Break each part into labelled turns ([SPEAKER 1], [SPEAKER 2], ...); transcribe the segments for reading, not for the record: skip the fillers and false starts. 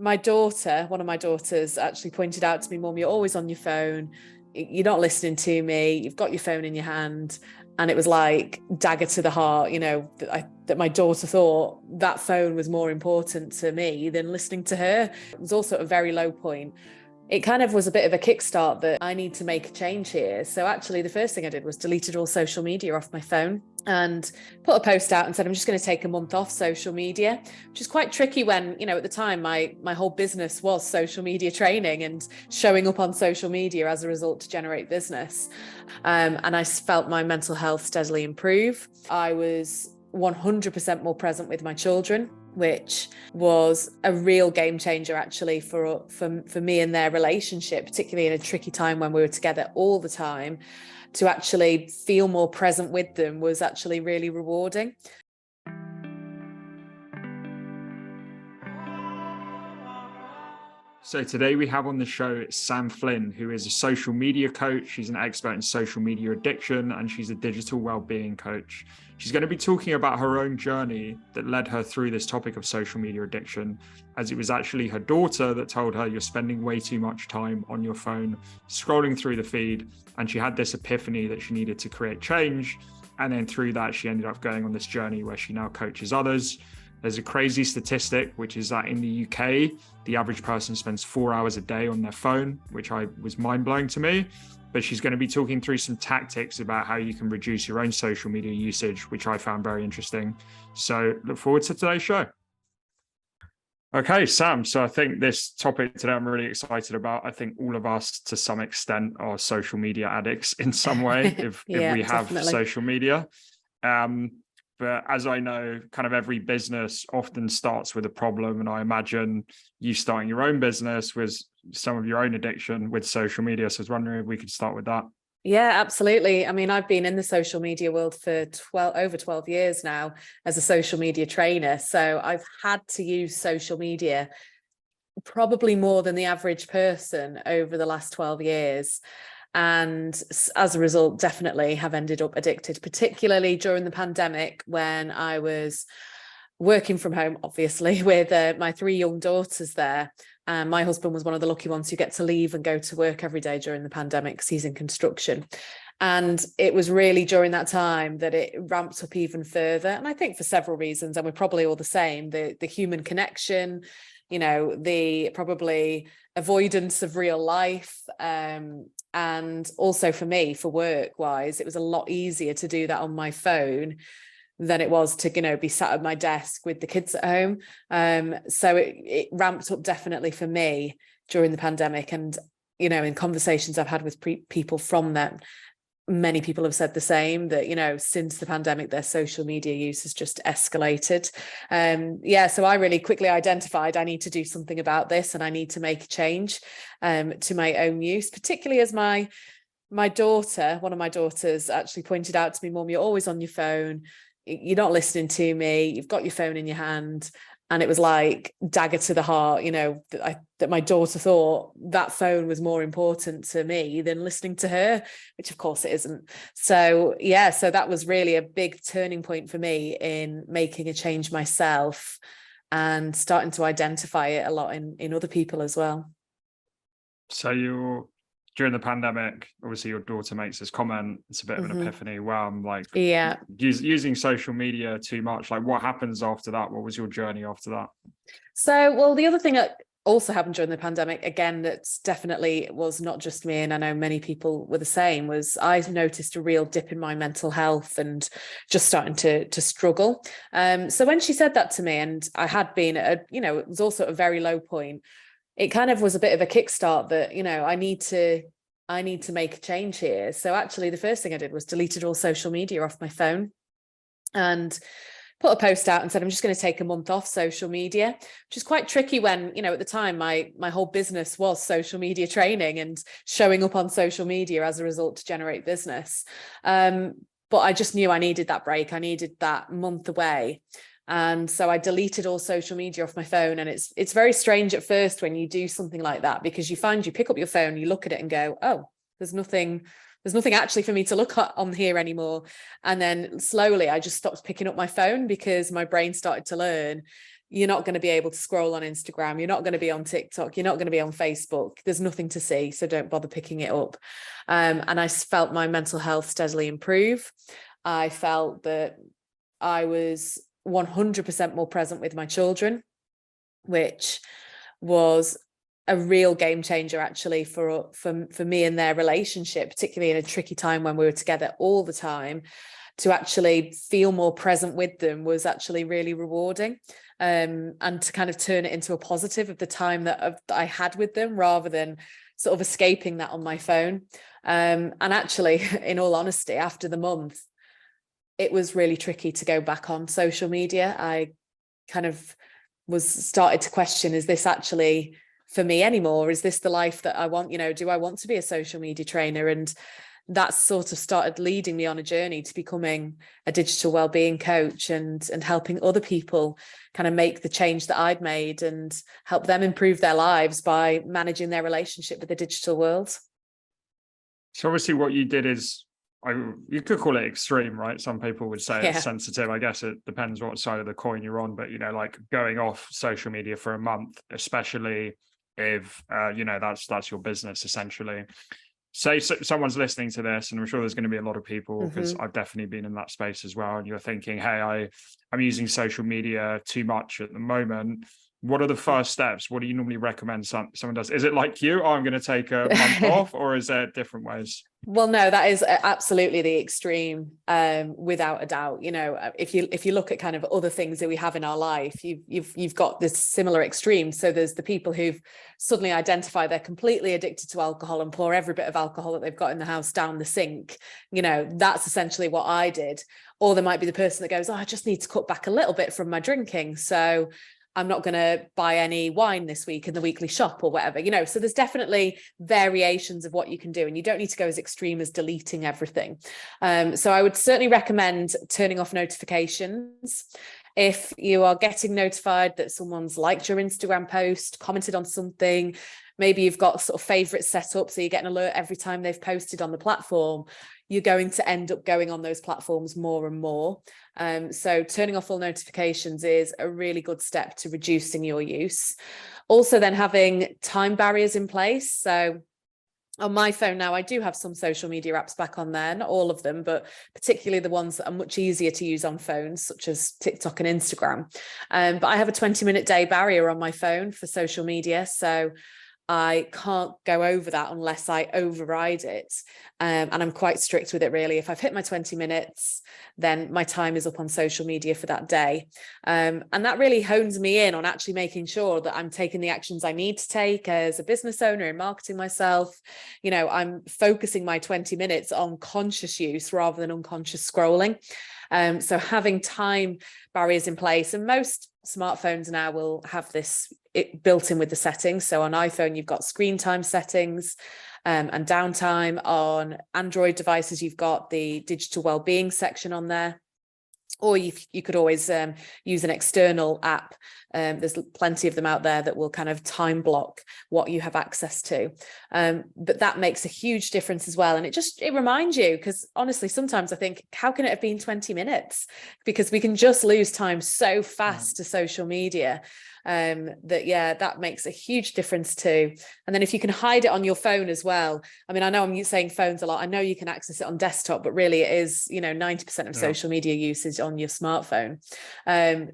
[SPEAKER 1] one of my daughters actually pointed out to me, Mum, you're always on your phone. You're not listening to me. You've got your phone in your hand. And it was like dagger to the heart, that my daughter thought that phone was more important to me than listening to her. It was also at a very low point. It kind of was a bit of a kickstart that I need to make a change here. So actually the first thing I did was deleted all social media off my phone and put a post out and said, I'm just going to take a month off social media, which is quite tricky when, at the time my whole business was social media training and showing up on social media as a result to generate business. And I felt my mental health steadily improve. I was 100% more present with my children, which was a real game changer actually for me and their relationship, particularly in a tricky time when we were together all the time. To actually feel more present with them was actually really rewarding.
[SPEAKER 2] So today we have on the show Sam Flynn, who is a social media coach. She's an expert in social media addiction, and she's a digital well-being coach. She's going to be talking about her own journey that led her through this topic of social media addiction, as it was actually her daughter that told her, you're spending way too much time on your phone, scrolling through the feed. And she had this epiphany that she needed to create change. And then through that, she ended up going on this journey where she now coaches others. There's a crazy statistic, which is that in the UK, the average person spends 4 hours a day on their phone, which was mind-blowing to me. But she's going to be talking through some tactics about how you can reduce your own social media usage, which I found very interesting. So look forward to today's show. Okay, Sam. So I think this topic today I'm really excited about. I think all of us to some extent are social media addicts in some way if we have
[SPEAKER 1] definitely.
[SPEAKER 2] social media. But as I know, kind of every business often starts with a problem. And I imagine you starting your own business was some of your own addiction with social media. So I was wondering if we could start with that.
[SPEAKER 1] Yeah, absolutely. I mean, I've been in the social media world for over 12 years now as a social media trainer. So I've had to use social media probably more than the average person over the last 12 years. And as a result, definitely have ended up addicted, particularly during the pandemic when I was working from home, obviously, with my 3 young daughters there. And my husband was one of the lucky ones who get to leave and go to work every day during the pandemic because he's in construction. And it was really during that time that it ramped up even further. And I think for several reasons, and we're probably all the same, the human connection, the probably avoidance of real life. And also for me, for work wise, it was a lot easier to do that on my phone than it was to, be sat at my desk with the kids at home. So it ramped up definitely for me during the pandemic. And, in conversations I've had with people from them, many people have said the same, that, since the pandemic, their social media use has just escalated. So I really quickly identified I need to do something about this and I need to make a change to my own use, particularly as one of my daughters actually pointed out to me, Mum, you're always on your phone. You're not listening to me. You've got your phone in your hand. And it was like dagger to the heart, that my daughter thought that phone was more important to me than listening to her, which of course it isn't. So that was really a big turning point for me in making a change myself and starting to identify it a lot in other people as well.
[SPEAKER 2] So during the pandemic, obviously your daughter makes this comment, it's a bit of an epiphany. Wow, I'm like using social media too much. Like what happens after that? What was your journey after that?
[SPEAKER 1] So, well, the other thing that also happened during the pandemic, again, that's definitely was not just me, and I know many people were the same, was I noticed a real dip in my mental health and just starting to struggle. So when she said that to me, and I had been at it was also at a very low point, it kind of was a bit of a kickstart that, I need to make a change here. So actually the first thing I did was deleted all social media off my phone and put a post out and said, I'm just going to take a month off social media, which is quite tricky when, at the time my whole business was social media training and showing up on social media as a result to generate business. But I just knew I needed that break. I needed that month away. And so I deleted all social media off my phone. And it's very strange at first when you do something like that, because you pick up your phone, you look at it and go, oh, there's nothing actually for me to look at on here anymore. And then slowly I just stopped picking up my phone because my brain started to learn, you're not going to be able to scroll on Instagram. You're not going to be on TikTok. You're not going to be on Facebook. There's nothing to see. So don't bother picking it up. And I felt my mental health steadily improve. I felt that I was 100% more present with my children, which was a real game changer actually for me and their relationship, particularly in a tricky time when we were together all the time. To actually feel more present with them was actually really rewarding, and to kind of turn it into a positive of the time that I had with them, rather than sort of escaping that on my phone. And actually, in all honesty, after the month, it was really tricky to go back on social media. I kind of started to question, is this actually for me anymore? Is this the life that I want? Do I want to be a social media trainer? And that sort of started leading me on a journey to becoming a digital wellbeing coach and helping other people kind of make the change that I'd made and help them improve their lives by managing their relationship with the digital world.
[SPEAKER 2] So obviously what you did is, you could call it extreme, right? Some people would say it's sensitive. I guess it depends what side of the coin you're on, but, like going off social media for a month, especially if, that's your business essentially. Say someone's listening to this, and I'm sure there's going to be a lot of people, because I've definitely been in that space as well. And you're thinking, hey, I'm using social media too much at the moment. What are the first steps? What do you normally recommend someone does? Is it like you, I'm going to take a month off, or is there different ways?
[SPEAKER 1] Well, no, that is absolutely the extreme, without a doubt. If you look at kind of other things that we have in our life, you've got this similar extreme. So there's the people who've suddenly identified they're completely addicted to alcohol and pour every bit of alcohol that they've got in the house down the sink. That's essentially what I did. Or there might be the person that goes, I just need to cut back a little bit from my drinking, so I'm not going to buy any wine this week in the weekly shop or whatever, so there's definitely variations of what you can do, and you don't need to go as extreme as deleting everything. So I would certainly recommend turning off notifications. If you are getting notified that someone's liked your Instagram post, commented on something, maybe you've got sort of favorites set up, so you get an alert every time they've posted on the platform, you're going to end up going on those platforms more and more. So turning off all notifications is a really good step to reducing your use. Also then having time barriers in place. So on my phone now, I do have some social media apps back on there, not all of them, but particularly the ones that are much easier to use on phones, such as TikTok and Instagram. But I have a 20-minute day barrier on my phone for social media. So I can't go over that unless I override it. And I'm quite strict with it, really. If I've hit my 20 minutes, then my time is up on social media for that day. And that really hones me in on actually making sure that I'm taking the actions I need to take as a business owner and marketing myself. I'm focusing my 20 minutes on conscious use rather than unconscious scrolling. So having time barriers in place, and most smartphones now will have this built in with the settings. So on iPhone, you've got screen time settings and downtime. On Android devices, you've got the digital wellbeing section on there. Or you could always use an external app. There's plenty of them out there that will kind of time block what you have access to. But that makes a huge difference as well. And it reminds you, because honestly, sometimes I think, how can it have been 20 minutes? Because we can just lose time so fast to social media. That makes a huge difference too. And then if you can hide it on your phone as well. I mean, I know I'm saying phones a lot. I know you can access it on desktop, but really it is, 90% of social media usage on your smartphone.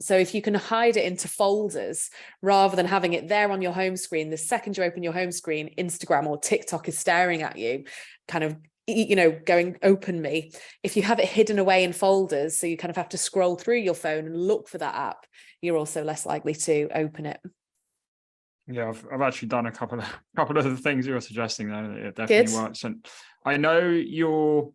[SPEAKER 1] So if you can hide it into folders rather than having it there on your home screen, the second you open your home screen, Instagram or TikTok is staring at you, kind of going open me. If you have it hidden away in folders, so you kind of have to scroll through your phone and look for that app, you're also less likely to open it.
[SPEAKER 2] Yeah, I've actually done a couple of the things you were suggesting there. It definitely works. And I know you're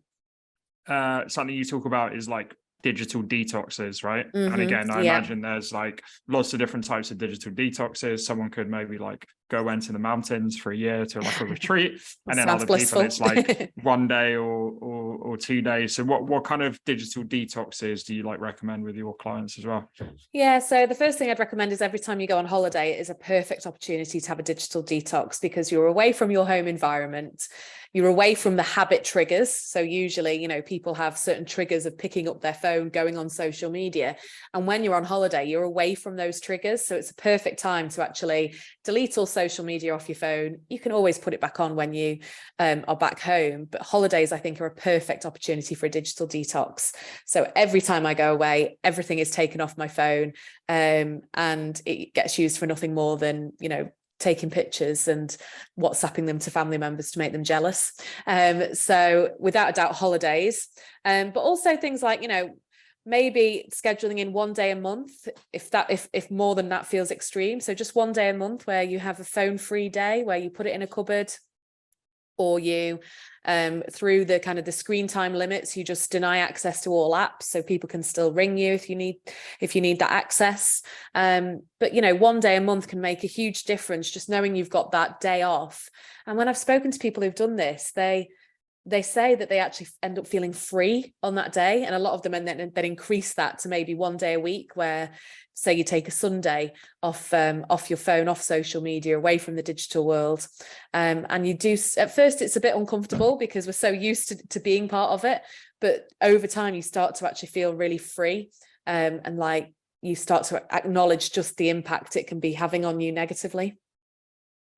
[SPEAKER 2] something you talk about is like digital detoxes, right? And again, I imagine there's like lots of different types of digital detoxes. Someone could maybe like go into the mountains for a year to like a retreat, and then
[SPEAKER 1] Sounds
[SPEAKER 2] other
[SPEAKER 1] blissful.
[SPEAKER 2] people it's like 1 day or 2 days. So what kind of digital detoxes do you like recommend with your clients as well?
[SPEAKER 1] Yeah, so the first thing I'd recommend is every time you go on holiday, it is a perfect opportunity to have a digital detox, because you're away from your home environment. You're away from the habit triggers. So usually, you know, people have certain triggers of picking up their phone, going on social media. And when you're on holiday, you're away from those triggers. So it's a perfect time to actually delete all social media off your phone. You can always put it back on when you are back home. But holidays, I think, are a perfect opportunity for a digital detox. So every time I go away, everything is taken off my phone, and it gets used for nothing more than, you know, taking pictures and WhatsApping them to family members to make them jealous. So without a doubt, holidays, but also things like, you know, maybe scheduling in 1 day a month, if more than that feels extreme. So just 1 day a month where you have a phone-free day, where you put it in a cupboard, or you through the kind of the screen time limits, you just deny access to all apps, so people can still ring you if you need that access. But you know, 1 day a month can make a huge difference, just knowing you've got that day off. And when I've spoken to people who've done this, they say that they actually end up feeling free on that day. And a lot of them then increase that to maybe 1 day a week, where say you take a Sunday off your phone, off social media, away from the digital world. And you do, at first it's a bit uncomfortable because we're so used to being part of it. But over time you start to actually feel really free, and like you start to acknowledge just the impact it can be having on you negatively.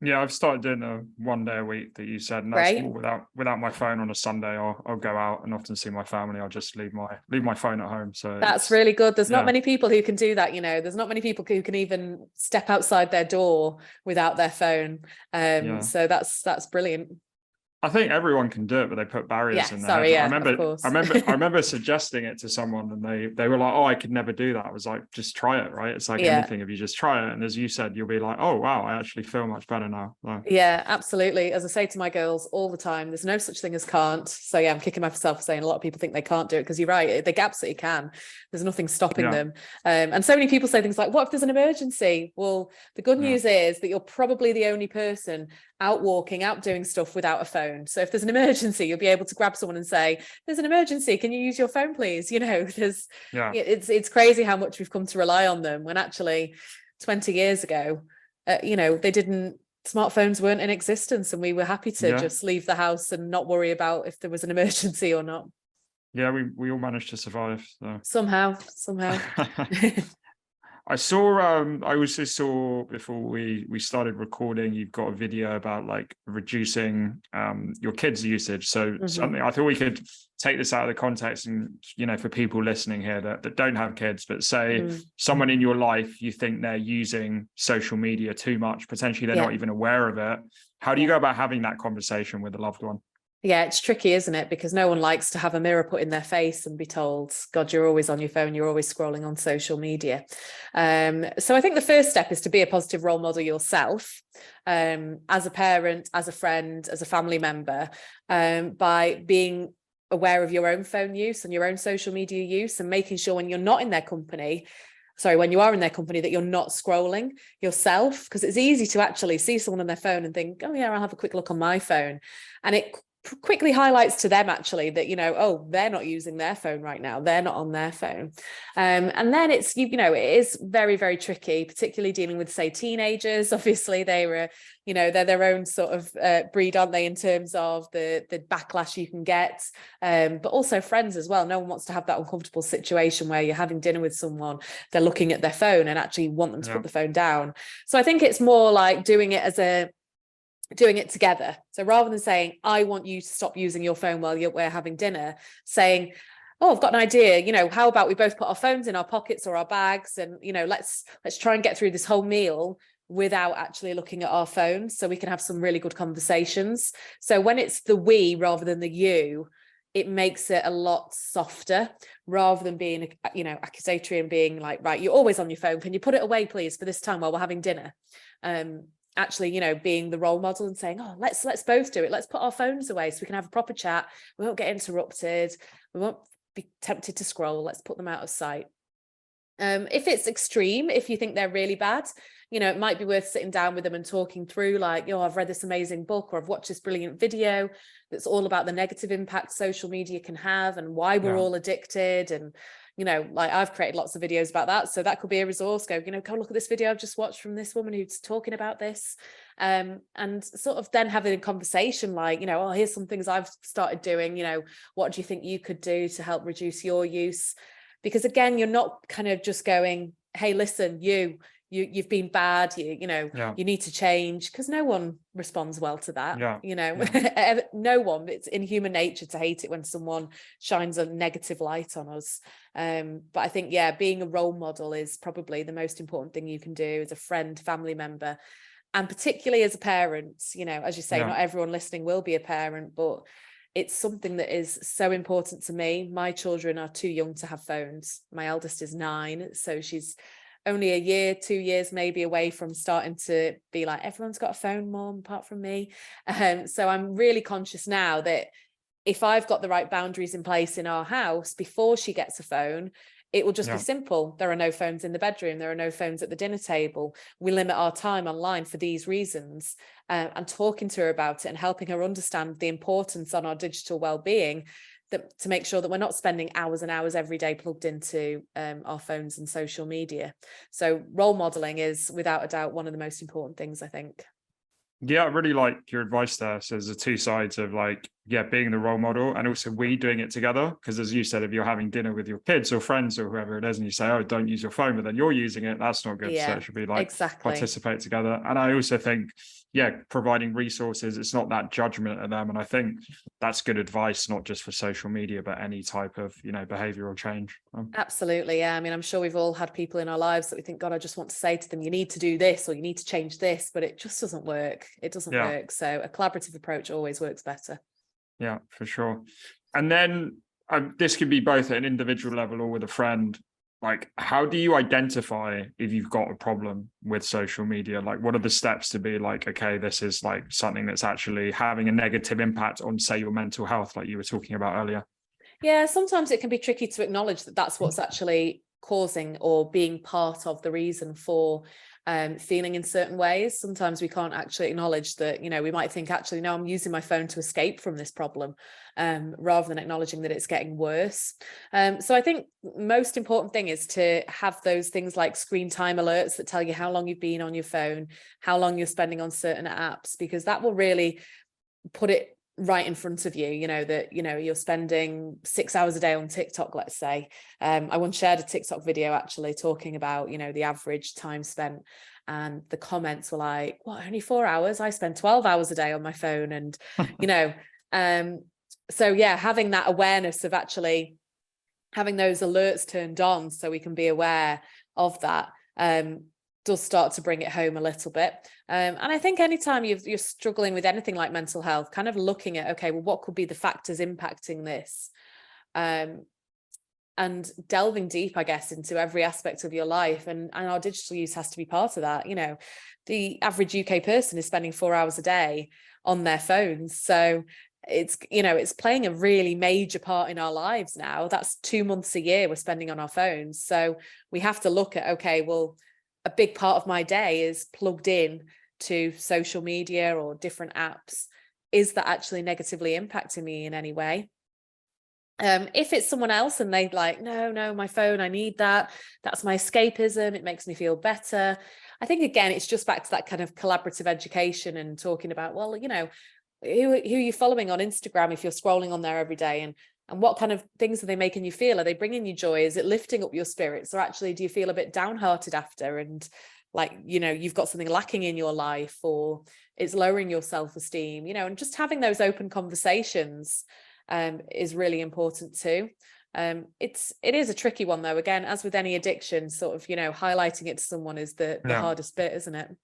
[SPEAKER 2] Yeah, I've started doing the 1 day a week that you said, and that's
[SPEAKER 1] Right.
[SPEAKER 2] more without my phone on a Sunday. I'll go out and often see my family. I'll just leave my phone at home. So
[SPEAKER 1] That's really good. There's not
[SPEAKER 2] yeah.
[SPEAKER 1] many people who can do that, you know. There's not many people who can even step outside their door without their phone.
[SPEAKER 2] Yeah.
[SPEAKER 1] So that's brilliant.
[SPEAKER 2] I think everyone can do it, but they put barriers
[SPEAKER 1] Yeah,
[SPEAKER 2] in their
[SPEAKER 1] sorry,
[SPEAKER 2] head. I
[SPEAKER 1] yeah, of
[SPEAKER 2] remember, I
[SPEAKER 1] course.
[SPEAKER 2] remember, I remember suggesting it to someone, and they were like, "Oh, I could never do that." I was like, "Just try it, right? It's like
[SPEAKER 1] Yeah.
[SPEAKER 2] anything. If you just try it, and as you said, you'll be like, oh wow, I actually feel much better now." So,
[SPEAKER 1] Yeah, absolutely. As I say to my girls all the time, there's no such thing as can't. So yeah, I'm kicking myself for saying a lot of people think they can't do it, because you're right, they absolutely can. There's nothing stopping
[SPEAKER 2] yeah,
[SPEAKER 1] them. And so many people say things like, what if there's an emergency? Well, the good
[SPEAKER 2] yeah,
[SPEAKER 1] news is that you're probably the only person out walking, out doing stuff without a phone. So if there's an emergency, you'll be able to grab someone and say, there's an emergency, can you use your phone, please? You know,
[SPEAKER 2] yeah,
[SPEAKER 1] it's crazy how much we've come to rely on them, when actually 20 years ago, you know, smartphones weren't in existence, and we were happy to
[SPEAKER 2] yeah,
[SPEAKER 1] just leave the house and not worry about if there was an emergency or not.
[SPEAKER 2] yeah. We all managed to survive. So.
[SPEAKER 1] Somehow.
[SPEAKER 2] I also saw before we started recording, you've got a video about like reducing your kids' usage. So something I thought we could take this out of the context, and you know, for people listening here that don't have kids, but say someone in your life, you think they're using social media too much, potentially they're
[SPEAKER 1] Yeah.
[SPEAKER 2] not even aware of it. How do you go about having that conversation with a loved one?
[SPEAKER 1] Yeah, it's tricky, isn't it? Because no one likes to have a mirror put in their face and be told, God, you're always on your phone, you're always scrolling on social media. So I think the first step is to be a positive role model yourself, as a parent, as a friend, as a family member, by being aware of your own phone use and your own social media use, and making sure when you're not in their company, when you are in their company, that you're not scrolling yourself, because it's easy to actually see someone on their phone and think, oh yeah, I'll have a quick look on my phone. And it quickly highlights to them actually that, you know, oh, they're not using their phone right now, they're not on their phone. And then it's, you know, it is very, very tricky, particularly dealing with, say, teenagers. Obviously they were, you know, they're their own sort of breed, aren't they, in terms of the backlash you can get, but also friends as well. No one wants to have that uncomfortable situation where you're having dinner with someone, they're looking at their phone and actually want them to put the phone down. So I think it's more like doing it together. So rather than saying, I want you to stop using your phone while we're having dinner, saying, oh, I've got an idea, you know, how about we both put our phones in our pockets or our bags, and, you know, let's try and get through this whole meal without actually looking at our phones, so we can have some really good conversations. So when it's the we rather than the you, it makes it a lot softer, rather than being, you know, accusatory and being like, right, you're always on your phone, can you put it away please for this time while we're having dinner? Actually, you know, being the role model and saying, oh, let's both do it. Let's put our phones away so we can have a proper chat. We won't get interrupted. We won't be tempted to scroll. Let's put them out of sight. If it's extreme, if you think they're really bad, it might be worth sitting down with them and talking through, like, I've read this amazing book, or I've watched this brilliant video that's all about the negative impact social media can have and why we're all addicted. And, like, I've created lots of videos about that. So that could be a resource. Go look at this video I've just watched from this woman who's talking about this. And sort of then having a conversation like, here's some things I've started doing, what do you think you could do to help reduce your use? Because again, you're not kind of just going, hey, listen, you've been bad, you need to change, because no one responds well to that. No one. It's in human nature to hate it when someone shines a negative light on us. But I think, being a role model is probably the most important thing you can do as a friend, family member, and particularly as a parent. As you say, not everyone listening will be a parent, but it's something that is so important to me. My children are too young to have phones. My eldest is 9, so she's only a year, 2 years maybe away from starting to be like, everyone's got a phone, mom, apart from me. So I'm really conscious now that if I've got the right boundaries in place in our house before she gets a phone, it will just be simple. There are no phones in the bedroom. There are no phones at the dinner table. We limit our time online for these reasons. And talking to her about it and helping her understand the importance on our digital well-being, to make sure that we're not spending hours and hours every day plugged into our phones and social media. So role modeling is without a doubt one of the most important things, I think.
[SPEAKER 2] Yeah, I really like your advice there. So there's the two sides of like, being the role model, and also we doing it together. Because as you said, if you're having dinner with your kids or friends or whoever it is, and you say, oh, don't use your phone, but then you're using it, that's not good. So it should be like, participate together. And I also think, providing resources, it's not that judgment at them. And I think that's good advice, not just for social media, but any type of, behavioral change.
[SPEAKER 1] Absolutely. Yeah. I mean, I'm sure we've all had people in our lives that we think, God, I just want to say to them, you need to do this, or you need to change this, but it just doesn't work. It doesn't work. So a collaborative approach always works better.
[SPEAKER 2] Yeah, for sure. And then this could be both at an individual level or with a friend. Like, how do you identify if you've got a problem with social media? Like, what are the steps to be like, okay, this is like something that's actually having a negative impact on, say, your mental health, like you were talking about earlier? Yeah,
[SPEAKER 1] sometimes it can be tricky to acknowledge that that's what's actually causing or being part of the reason for feeling in certain ways. Sometimes we can't actually acknowledge that, we might think, actually, no, I'm using my phone to escape from this problem, rather than acknowledging that it's getting worse. So I think most important thing is to have those things like screen time alerts that tell you how long you've been on your phone, how long you're spending on certain apps, because that will really put it right in front of you, that, you're spending 6 hours a day on TikTok, let's say. I once shared a TikTok video actually talking about, the average time spent, and the comments were like, what, only 4 hours? I spend 12 hours a day on my phone. And, so having that awareness of actually having those alerts turned on so we can be aware of that, does start to bring it home a little bit. And I think anytime you're struggling with anything like mental health, kind of looking at, okay, well, what could be the factors impacting this? And delving deep, I guess, into every aspect of your life. And our digital use has to be part of that. The average UK person is spending 4 hours a day on their phones. So it's playing a really major part in our lives now. That's 2 months a year we're spending on our phones. So we have to look at, okay, well, a big part of my day is plugged in to social media or different apps. Is that actually negatively impacting me in any way? If it's someone else and they like, no, my phone, I need that. That's my escapism. It makes me feel better. I think, again, it's just back to that kind of collaborative education and talking about, well, who are you following on Instagram if you're scrolling on there every day? And what kind of things are they making you feel? Are they bringing you joy? Is it lifting up your spirits? Or actually, do you feel a bit downhearted after? And like, you've got something lacking in your life, or it's lowering your self-esteem, and just having those open conversations is really important too. It is a tricky one though. Again, as with any addiction, sort of, highlighting it to someone is the hardest bit, isn't it?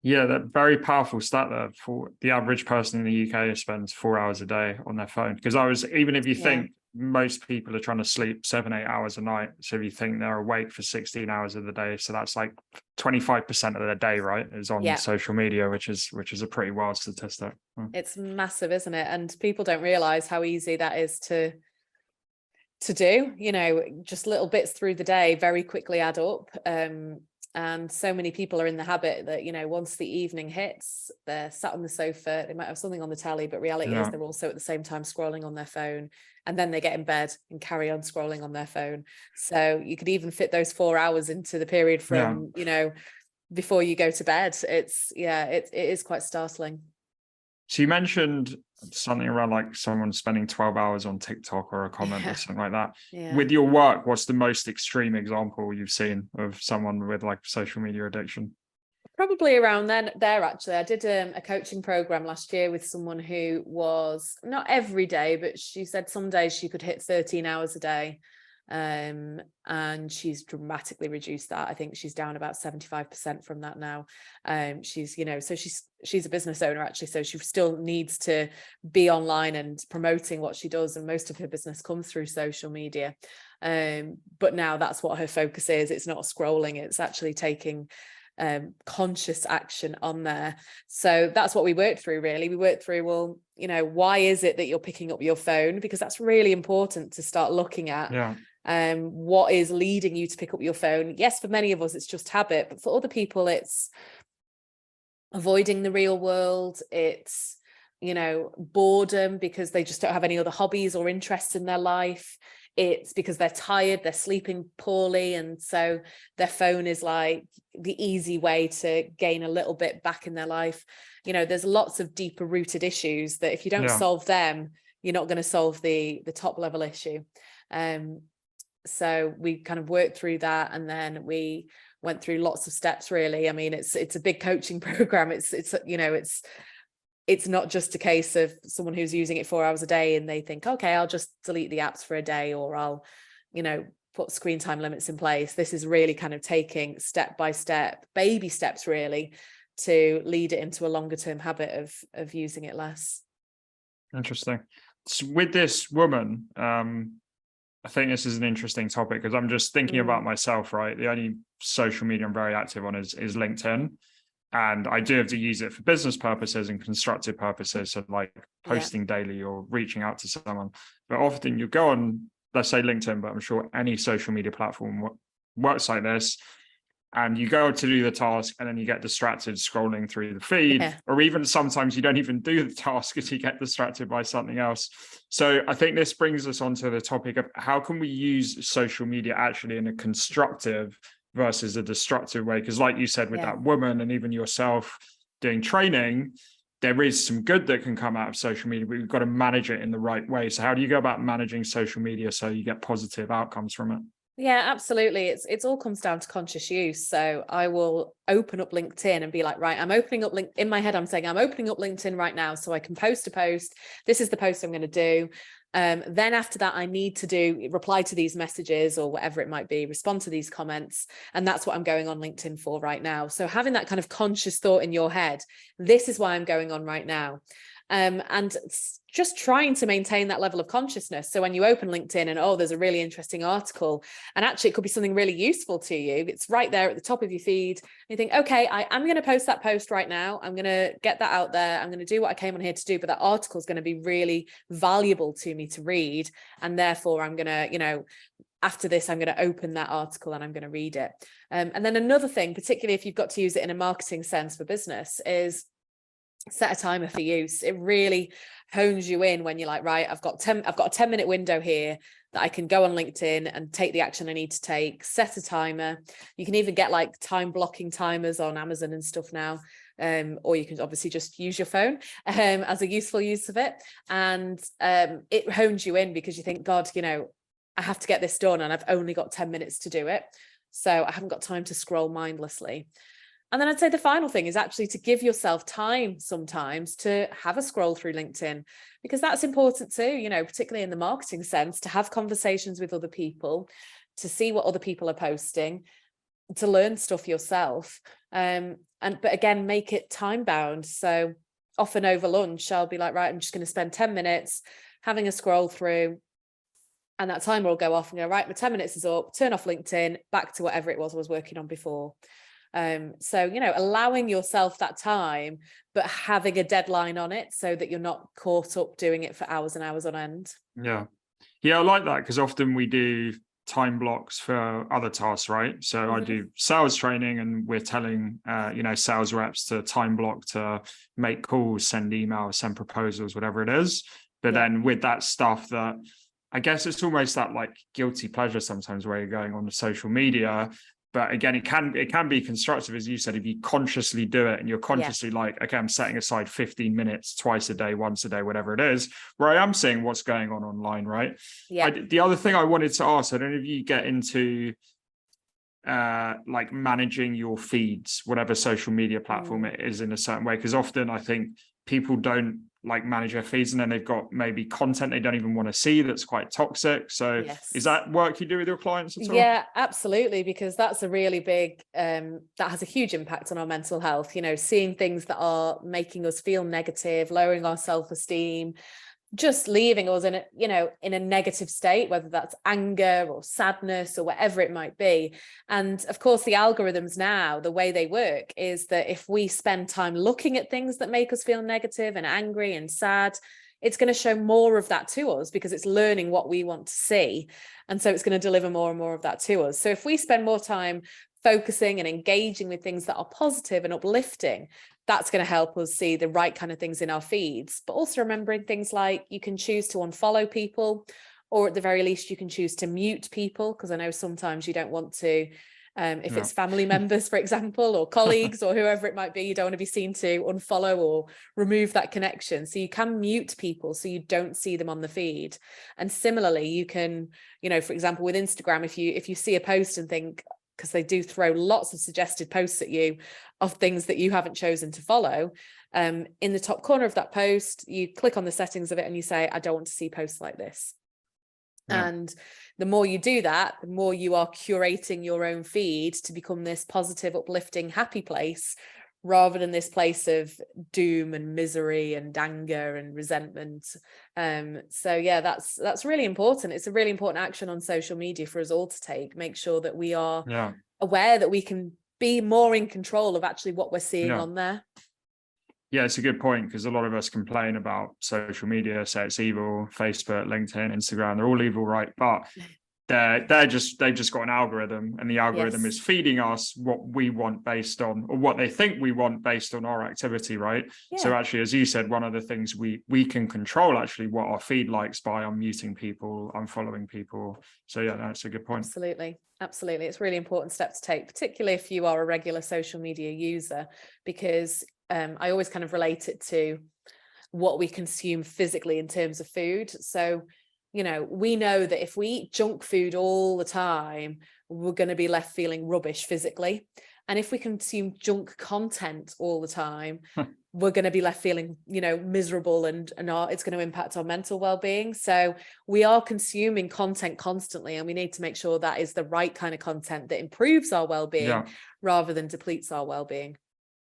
[SPEAKER 2] Yeah, that very powerful stat there. For the average person in the UK spends 4 hours a day on their phone. Because even if you think most people are trying to sleep 7-8 hours a night, so if you think they're awake for 16 hours of the day, so that's like 25% of their day, right, is on social media, which is a pretty wild statistic. It's
[SPEAKER 1] massive, isn't it? And people don't realize how easy that is to to do, just little bits through the day very quickly add up. And so many people are in the habit that, once the evening hits, they're sat on the sofa, they might have something on the telly, but reality is they're also at the same time scrolling on their phone, and then they get in bed and carry on scrolling on their phone. So you could even fit those 4 hours into the period from, before you go to bed. It is quite startling.
[SPEAKER 2] So you mentioned something around like someone spending 12 hours on TikTok or a comment or something like that.
[SPEAKER 1] Yeah.
[SPEAKER 2] With your work, what's the most extreme example you've seen of someone with like social media addiction?
[SPEAKER 1] Probably around there actually. I did a coaching program last year with someone who was not every day, but she said some days she could hit 13 hours a day. And she's dramatically reduced that. I think she's down about 75% from that now. She's, so she's a business owner actually, so she still needs to be online and promoting what she does, and most of her business comes through social media. But now that's what her focus is. It's not scrolling, it's actually taking conscious action on there. So that's what we worked through, really. We worked through, well, why is it that you're picking up your phone? Because that's really important to start looking at. What is leading you to pick up your phone? Yes, for many of us it's just habit, but for other people it's avoiding the real world. It's boredom because they just don't have any other hobbies or interests in their life. It's because they're tired, they're sleeping poorly, and so their phone is like the easy way to gain a little bit back in their life. There's lots of deeper rooted issues that if you don't solve them, you're not going to solve the top level issue. So we kind of worked through that, and then we went through lots of steps, really. I mean, it's a big coaching program. It's not just a case of someone who's using it 4 hours a day and they think, okay, I'll just delete the apps for a day, or I'll, put screen time limits in place. This is really kind of taking step by step, baby steps, really, to lead it into a longer term habit of using it less.
[SPEAKER 2] Interesting. So with this woman, I think this is an interesting topic because I'm just thinking about myself, right? The only social media I'm very active on is LinkedIn. And I do have to use it for business purposes and constructive purposes. So like posting daily or reaching out to someone. But often you go on, let's say LinkedIn, but I'm sure any social media platform works like this. And you go to do the task and then you get distracted scrolling through the feed, or even sometimes you don't even do the task because you get distracted by something else. So I think this brings us onto the topic of how can we use social media actually in a constructive versus a destructive way? Because like you said, with that woman and even yourself doing training, there is some good that can come out of social media, but we've got to manage it in the right way. So how do you go about managing social media so you get positive outcomes from it?
[SPEAKER 1] Yeah, absolutely. It's all comes down to conscious use. So I will open up LinkedIn and be like, right, I'm opening up in my head, I'm saying I'm opening up LinkedIn right now so I can post a post. This is the post I'm going to do. Then after that, I need to reply to these messages or whatever it might be, respond to these comments. And that's what I'm going on LinkedIn for right now. So having that kind of conscious thought in your head, this is why I'm going on right now. And just trying to maintain that level of consciousness. So when you open LinkedIn and, there's a really interesting article, and actually it could be something really useful to you. It's right there at the top of your feed. And you think, okay, I'm going to post that post right now. I'm going to get that out there. I'm going to do what I came on here to do, but that article is going to be really valuable to me to read. And therefore I'm going to, after this, I'm going to open that article and I'm going to read it. And then another thing, particularly if you've got to use it in a marketing sense for business, is set a timer for use. It really hones you in when you're like, right, I've got a 10-minute window here that I can go on LinkedIn and take the action I need to take. Set a timer. You can even get like time blocking timers on Amazon and stuff now. Or you can obviously just use your phone as a useful use of it. And it hones you in because you think, God, I have to get this done and I've only got 10 minutes to do it. So I haven't got time to scroll mindlessly. And then I'd say the final thing is actually to give yourself time sometimes to have a scroll through LinkedIn, because that's important too, particularly in the marketing sense, to have conversations with other people, to see what other people are posting, to learn stuff yourself. But again, make it time bound. So often over lunch, I'll be like, right, I'm just going to spend 10 minutes having a scroll through, and that timer will go off and go, right, my 10 minutes is up, turn off LinkedIn, back to whatever it was I was working on before. So, allowing yourself that time, but having a deadline on it so that you're not caught up doing it for hours and hours on end.
[SPEAKER 2] Yeah. Yeah, I like that, because often we do time blocks for other tasks, right? So I do sales training, and we're telling sales reps to time block to make calls, send emails, send proposals, whatever it is. But then with that stuff, that I guess it's almost that like guilty pleasure sometimes, where you're going on the social media. But again, it can be constructive, as you said, if you consciously do it and you're consciously like, okay, I'm setting aside 15 minutes twice a day, once a day, whatever it is, where I am seeing what's going on online, right?
[SPEAKER 1] Yeah.
[SPEAKER 2] The other thing I wanted to ask, I don't know if you get into like managing your feeds, whatever social media platform it is, in a certain way, because often I think people don't like manage their feeds, and then they've got maybe content they don't even want to see that's quite toxic. So is that work you do with your clients at all?
[SPEAKER 1] Yeah, absolutely, because that's a really big that has a huge impact on our mental health, seeing things that are making us feel negative, lowering our self-esteem, just leaving us in a negative state, whether that's anger or sadness or whatever it might be. And of course, the algorithms now, the way they work is that if we spend time looking at things that make us feel negative and angry and sad, it's going to show more of that to us, because it's learning what we want to see. And so it's going to deliver more and more of that to us. So if we spend more time focusing and engaging with things that are positive and uplifting, that's going to help us see the right kind of things in our feeds. But also remembering things like you can choose to unfollow people, or at the very least you can choose to mute people, because I know sometimes you don't want to, if it's family members, for example, or colleagues or whoever it might be, you don't want to be seen to unfollow or remove that connection. So you can mute people so you don't see them on the feed. And similarly, you can, for example, with Instagram, if you see a post and think, because they do throw lots of suggested posts at you of things that you haven't chosen to follow, in the top corner of that post, you click on the settings of it and you say, I don't want to see posts like this. And the more you do that, the more you are curating your own feed to become this positive, uplifting, happy place, rather than this place of doom and misery and anger and resentment. So yeah, that's really important. It's a really important action on social media for us all to take. Make sure that we are aware that we can be more in control of actually what we're seeing on there.
[SPEAKER 2] Yeah, it's a good point, because a lot of us complain about social media, say it's evil, Facebook, LinkedIn, Instagram, they're all evil, right? But they've just got an algorithm, and the algorithm is feeding us what we want based on, or what they think we want based on our activity, right? So actually, as you said, one of the things we can control actually what our feed likes by unmuting people, unfollowing people. So yeah, that's a good point. Absolutely.
[SPEAKER 1] It's a really important step to take, particularly if you are a regular social media user, because I always kind of relate it to what we consume physically in terms of food. So, we know that if we eat junk food all the time, we're going to be left feeling rubbish physically. And if we consume junk content all the time, we're going to be left feeling, miserable, and it's going to impact our mental well-being. So we are consuming content constantly, and we need to make sure that is the right kind of content that improves our well-being rather than depletes our well-being.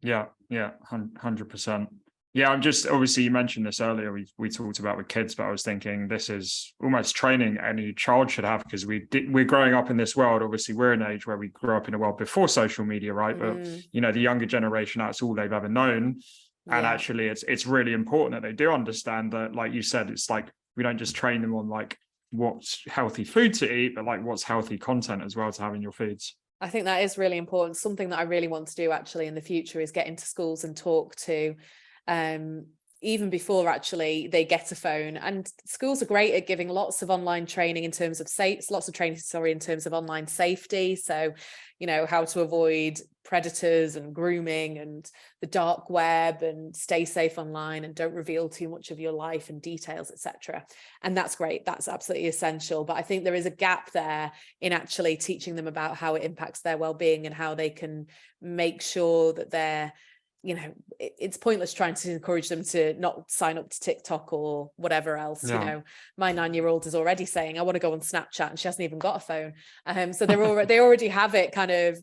[SPEAKER 2] Yeah, 100%. Yeah, I'm just, obviously you mentioned this earlier, we talked about with kids, but I was thinking this is almost training any child should have, because we're growing up in this world. Obviously we're in an age where we grew up in a world before social media, right? But the younger generation, that's all they've ever known. And actually it's really important that they do understand that, like you said, it's like we don't just train them on like what's healthy food to eat, but like what's healthy content as well to have in your feeds.
[SPEAKER 1] I think that is really important. Something that I really want to do actually in the future is get into schools and talk to, even before actually they get a phone. And schools are great at giving lots of online training in terms of in terms of online safety. So, how to avoid predators and grooming and the dark web, and stay safe online and don't reveal too much of your life and details, etc. And that's great. That's absolutely essential. But I think there is a gap there in actually teaching them about how it impacts their well-being and how they can make sure that they're, it's pointless trying to encourage them to not sign up to TikTok or whatever else. My 9-year-old is already saying, I want to go on Snapchat, and she hasn't even got a phone. So they already have it kind of,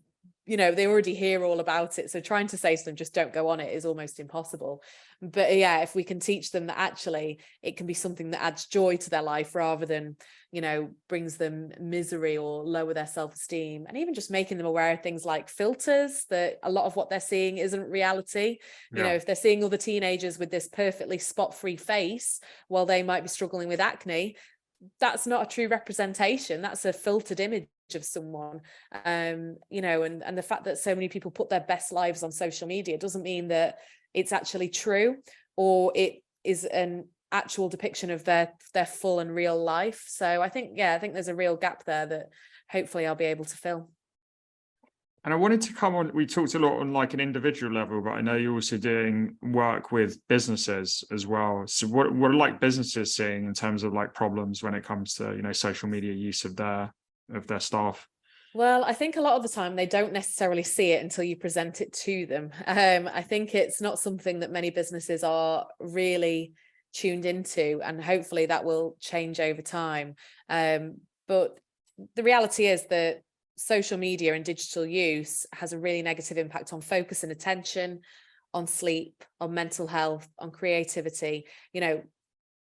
[SPEAKER 1] they already hear all about it. So trying to say to them, just don't go on it, is almost impossible. But yeah, if we can teach them that actually it can be something that adds joy to their life rather than, brings them misery or lower their self-esteem, and even just making them aware of things like filters, that a lot of what they're seeing isn't reality. If they're seeing other teenagers with this perfectly spot-free face while they might be struggling with acne, that's not a true representation. That's a filtered image of someone. You know, and the fact that so many people put their best lives on social media doesn't mean that it's actually true, or it is an actual depiction of their full and real life. So I think there's a real gap there that hopefully I'll be able to fill.
[SPEAKER 2] And I wanted to come on, we talked a lot on like an individual level, but I know you're also doing work with businesses as well. So what are like businesses seeing in terms of like problems when it comes to, you know, social media use of their staff?
[SPEAKER 1] Well, I think a lot of the time they don't necessarily see it until you present it to them. I think it's not something that many businesses are really tuned into, and hopefully that will change over time. But the reality is that social media and digital use has a really negative impact on focus and attention, on sleep, on mental health, on creativity. You know,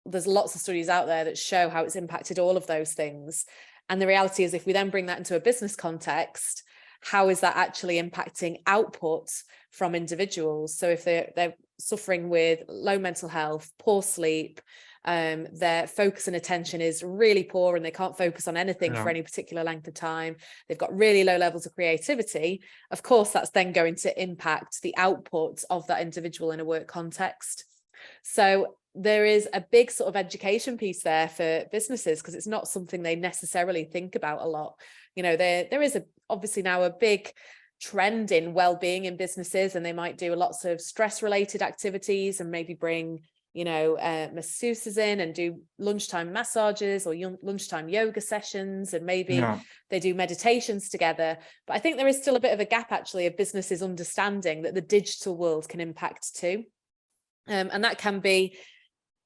[SPEAKER 1] there's lots of studies out there that show how it's impacted all of those things. And the reality is, if we then bring that into a business context, how is that actually impacting output from individuals? So if they're suffering with low mental health, poor sleep, their focus and attention is really poor, and they can't focus on anything for any particular length of time, they've got really low levels of creativity, of course that's then going to impact the output of that individual in a work context. So there is a big sort of education piece there for businesses, because it's not something they necessarily think about a lot. You know, there is obviously now a big trend in well-being in businesses, and they might do lots of stress related activities and maybe bring, you know, masseuses in and do lunchtime massages or lunchtime yoga sessions, and maybe they do meditations together. But I think there is still a bit of a gap actually of businesses understanding that the digital world can impact too. And that can be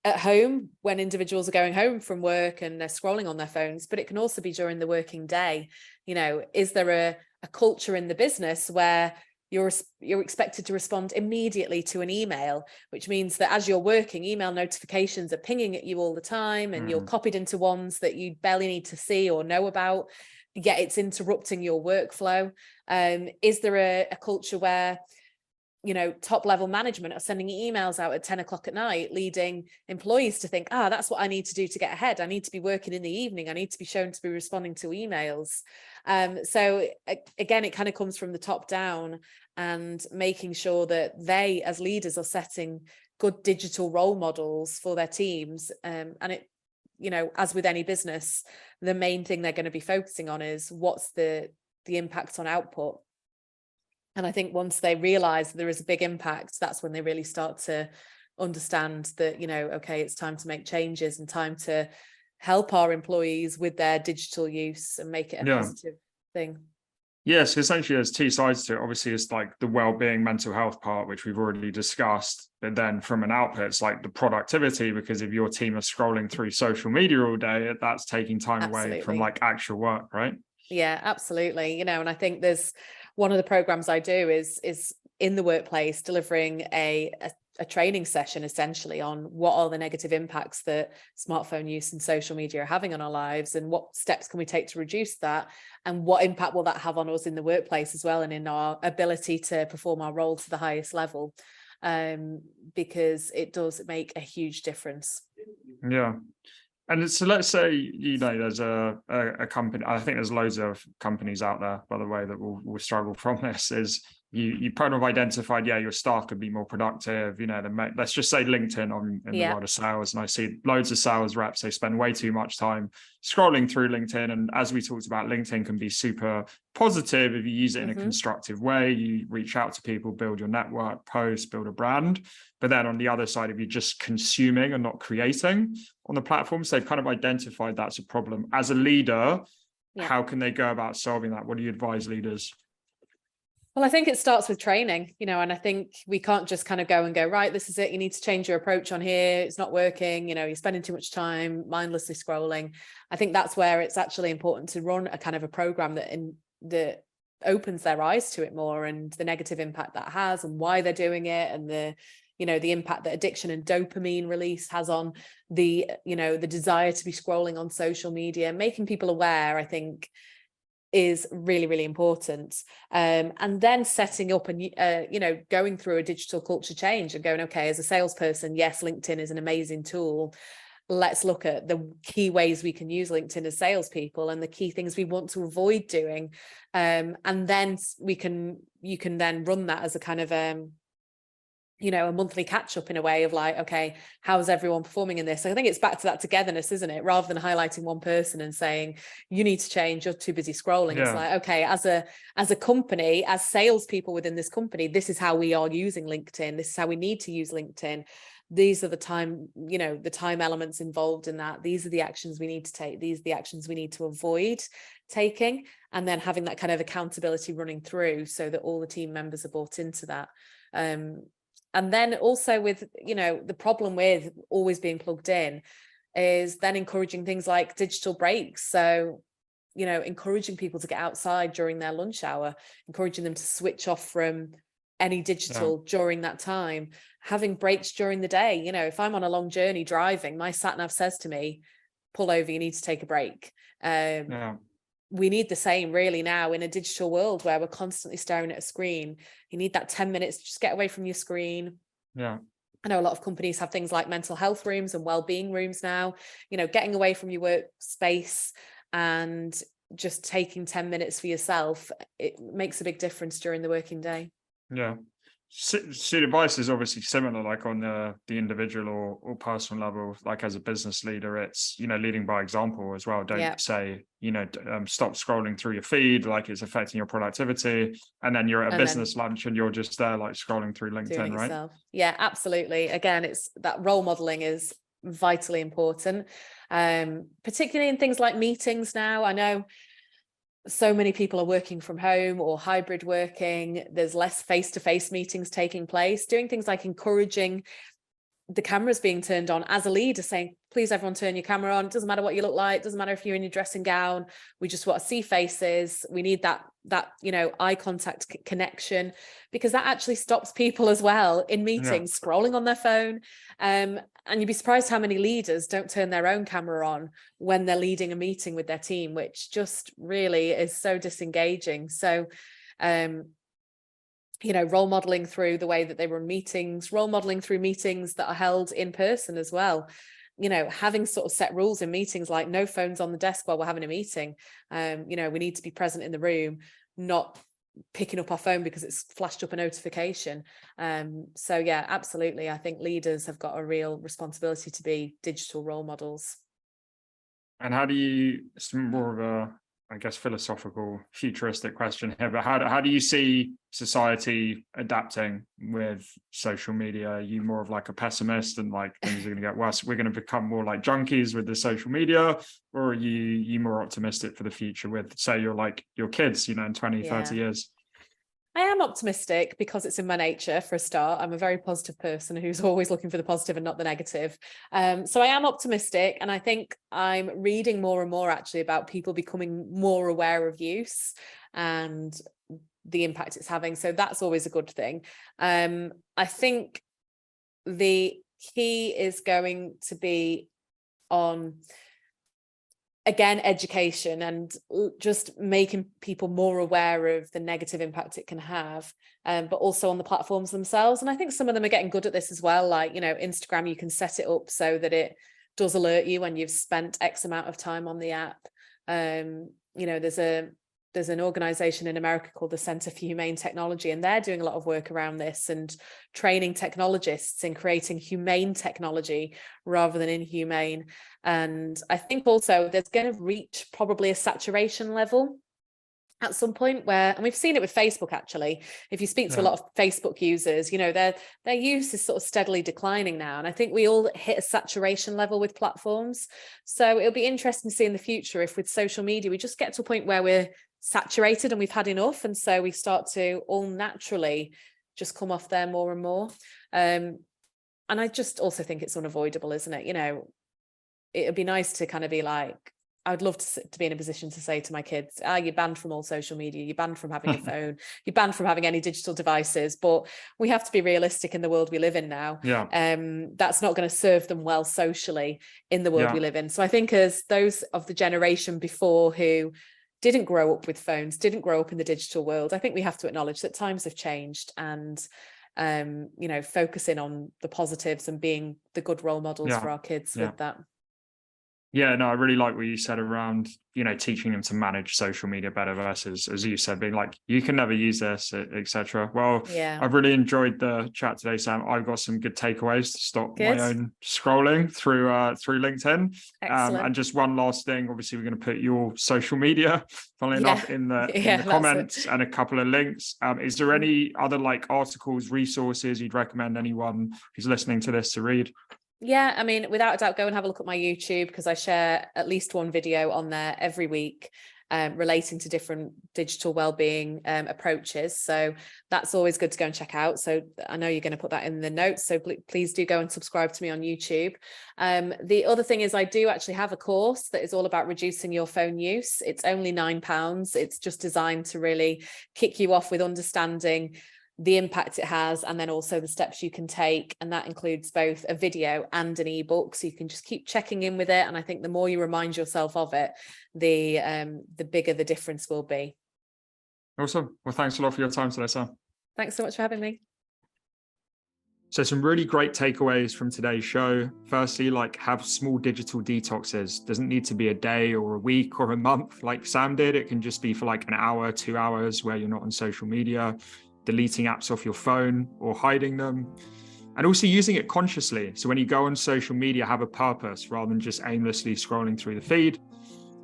[SPEAKER 1] at home when individuals are going home from work and they're scrolling on their phones, but it can also be during the working day. You know, is there a culture in the business where you're expected to respond immediately to an email, which means that as you're working, email notifications are pinging at you all the time, and you're copied into ones that you barely need to see or know about, yet it's interrupting your workflow? Is there a culture where, you know, top level management are sending emails out at 10 o'clock at night, leading employees to think, that's what I need to do to get ahead. I need to be working in the evening. I need to be shown to be responding to emails. So again, it kind of comes from the top down, and making sure that they as leaders are setting good digital role models for their teams. And it, you know, as with any business, the main thing they're going to be focusing on is what's the impact on output. And I think once they realize there is a big impact, that's when they really start to understand that, you know, okay, it's time to make changes and time to help our employees with their digital use and make it a positive thing.
[SPEAKER 2] Yes, essentially there's two sides to it. Obviously, it's like the well-being, mental health part, which we've already discussed. But then from an output, it's like the productivity, because if your team are scrolling through social media all day, that's taking time away from like actual work, right?
[SPEAKER 1] Yeah, absolutely. You know, and I think there's one of the programs I do is in the workplace, delivering a training session essentially on what are the negative impacts that smartphone use and social media are having on our lives, and what steps can we take to reduce that, and what impact will that have on us in the workplace as well, and in our ability to perform our role to the highest level, because it does make a huge difference.
[SPEAKER 2] Yeah. And so let's say, you know, there's a company, I think there's loads of companies out there, by the way, that will struggle from this. Is you kind of identified, your staff could be more productive, you know, let's just say LinkedIn in the world of sales. And I see loads of sales reps, they spend way too much time scrolling through LinkedIn. And as we talked about, LinkedIn can be super positive if you use it in a constructive way. You reach out to people, build your network, post, build a brand. But then on the other side, if you're just consuming and not creating on the platforms, they've kind of identified that's a problem. As a leader, how can they go about solving that? What do you advise leaders?
[SPEAKER 1] Well, I think it starts with training, you know, and I think we can't just kind of go and go, right, this is it, you need to change your approach on here, it's not working, you know, you're spending too much time mindlessly scrolling. I think that's where it's actually important to run a kind of a program that opens their eyes to it more, and the negative impact that has, and why they're doing it, and the, you know, the impact that addiction and dopamine release has on the, you know, the desire to be scrolling on social media. Making people aware, I think, is really, really important. And then setting up and, you know, going through a digital culture change and going, okay, as a salesperson, yes, LinkedIn is an amazing tool. let's look at the key ways we can use LinkedIn as salespeople and the key things we want to avoid doing. And then you can then run that as a kind of, you know, a monthly catch up in a way of like, okay, how's everyone performing in this? So I think it's back to that togetherness, isn't it? Rather than highlighting one person and saying, you need to change, you're too busy scrolling. It's like, okay, as a company, as salespeople within this company, this is how we are using LinkedIn. This is how we need to use LinkedIn. These are the time, you know, the time elements involved in that. These are the actions we need to take. These are the actions we need to avoid taking. And then having that kind of accountability running through so that all the team members are bought into that. And then also with, you know, the problem with always being plugged in is then encouraging things like digital breaks. So, you know, encouraging people to get outside during their lunch hour, encouraging them to switch off from any digital during that time, having breaks during the day. You know, if I'm on a long journey driving, my sat nav says to me, pull over, you need to take a break. We need the same really now in a digital world where we're constantly staring at a screen. You need that 10 minutes to just get away from your screen. I know a lot of companies have things like mental health rooms and well-being rooms now, you know, getting away from your workspace and just taking 10 minutes for yourself. It makes a big difference during the working day.
[SPEAKER 2] So advice is obviously similar, like on the individual or personal level. Like as a business leader, it's, you know, leading by example as well. Don't say, you know, stop scrolling through your feed, like it's affecting your productivity, and then you're at a business lunch and you're just there like scrolling through LinkedIn, right?
[SPEAKER 1] Yourself. Yeah, absolutely. Again, it's that role modeling is vitally important, particularly in things like meetings now. I know so many people are working from home or hybrid working. There's less face-to-face meetings taking place. Doing things like encouraging the cameras being turned on as a leader, saying, please everyone turn your camera on. It doesn't matter what you look like. It doesn't matter if you're in your dressing gown. We just want to see faces. We need that, you know, eye contact connection, because that actually stops people as well in meetings scrolling on their phone. And you'd be surprised how many leaders don't turn their own camera on when they're leading a meeting with their team, which just really is so disengaging. So, you know, role modeling through the way that they run meetings, role modeling through meetings that are held in person as well. You know, having sort of set rules in meetings, like no phones on the desk while we're having a meeting. You know, we need to be present in the room, not picking up our phone because it's flashed up a notification. So yeah, absolutely. I think leaders have got a real responsibility to be digital role models.
[SPEAKER 2] And how do you, it's more of a, I guess, philosophical, futuristic question here, but how do you see society adapting with social media? Are you more of like a pessimist and like things are going to get worse, we're going to become more like junkies with the social media? Or are you more optimistic for the future with, say, your kids, you know, in 20, 30 years?
[SPEAKER 1] I am optimistic because it's in my nature. For a start, I'm a very positive person who's always looking for the positive and not the negative. So I am optimistic, and I think I'm reading more and more actually about people becoming more aware of use and the impact it's having. So that's always a good thing. I think the key is going to be on, again, education and just making people more aware of the negative impact it can have, but also on the platforms themselves. And I think some of them are getting good at this as well. Like, you know, Instagram, you can set it up so that it does alert you when you've spent X amount of time on the app. You know, there's an organization in America called the Center for Humane Technology, and they're doing a lot of work around this and training technologists in creating humane technology rather than inhumane. And I think also there's going to reach probably a saturation level at some point where, and we've seen it with Facebook actually, if you speak to a lot of Facebook users, you know, their use is sort of steadily declining now. And I think we all hit a saturation level with platforms. So it'll be interesting to see in the future if with social media, we just get to a point where we're saturated and we've had enough. And so we start to all naturally just come off there more and more. And I just also think it's unavoidable, isn't it? You know, it'd be nice to kind of be like, I'd love to be in a position to say to my kids, you're banned from all social media, you're banned from having a phone, you're banned from having any digital devices. But we have to be realistic in the world we live in now. That's not going to serve them well socially in the world we live in. So I think as those of the generation before who didn't grow up with phones, didn't grow up in the digital world, I think we have to acknowledge that times have changed, and you know, focusing on the positives and being the good role models for our kids with that.
[SPEAKER 2] Yeah, no, I really like what you said around, teaching them to manage social media better versus, as you said, being like, you can never use this, etc. Well,
[SPEAKER 1] Yeah.
[SPEAKER 2] I've really enjoyed the chat today, Sam. I've got some good takeaways to stop my
[SPEAKER 1] Good.
[SPEAKER 2] own scrolling through LinkedIn.
[SPEAKER 1] Excellent.
[SPEAKER 2] And just one last thing, obviously, we're going to put your social media, funnily
[SPEAKER 1] Yeah.
[SPEAKER 2] enough, in the
[SPEAKER 1] Yeah, that's
[SPEAKER 2] comments
[SPEAKER 1] it.
[SPEAKER 2] and a couple of links. Is there any other like articles, resources you'd recommend anyone who's listening to this to read?
[SPEAKER 1] Yeah, I mean, without a doubt, go and have a look at my YouTube, because I share at least one video on there every week relating to different digital wellbeing approaches. So that's always good to go and check out. So I know you're going to put that in the notes. So please do go and subscribe to me on YouTube. The other thing is I do actually have a course that is all about reducing your phone use. It's only £9. It's just designed to really kick you off with understanding the impact it has, and then also the steps you can take, and that includes both a video and an ebook, so you can just keep checking in with it. And I think the more you remind yourself of it, the bigger the difference will be.
[SPEAKER 2] Awesome. Well, thanks a lot for your time today, Sam.
[SPEAKER 1] Thanks so much for having me.
[SPEAKER 2] So some really great takeaways from today's show. Firstly, like, have small digital detoxes. Doesn't need to be a day or a week or a month like Sam did. It can just be for like an hour, 2 hours where you're not on social media, deleting apps off your phone or hiding them, and also using it consciously. So when you go on social media, have a purpose rather than just aimlessly scrolling through the feed.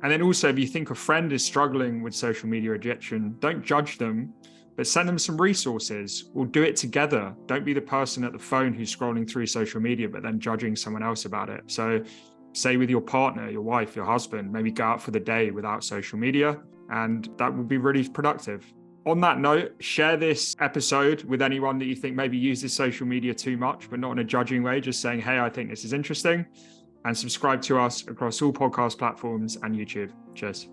[SPEAKER 2] And then also, if you think a friend is struggling with social media addiction, don't judge them, but send them some resources, or do it together. Don't be the person at the phone who's scrolling through social media, but then judging someone else about it. So say with your partner, your wife, your husband, maybe go out for the day without social media, and that would be really productive. On that note, share this episode with anyone that you think maybe uses social media too much, but not in a judging way, just saying, hey, I think this is interesting. And subscribe to us across all podcast platforms and YouTube. Cheers.